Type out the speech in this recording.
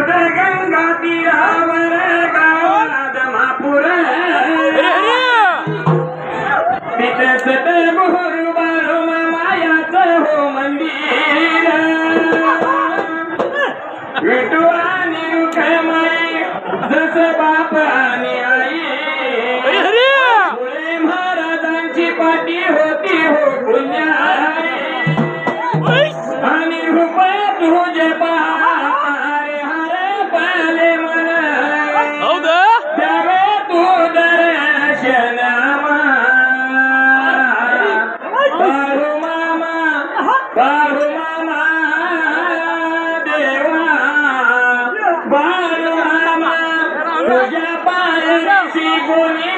गंगा तीरावर गावात महापूर तिथेच ते गुरु बाळू मायाचं हो मंदिर विठू आणि रुखमाई जसं बाप आणि आई फुले महाराजांची पाठी होती हो पुण्याई आणि रुपये तुझे पारे हरे पाले मन द्यावे तू दर्शन बाळू मामा देवा बाळू मामा तुझ्या पायाशी कोणी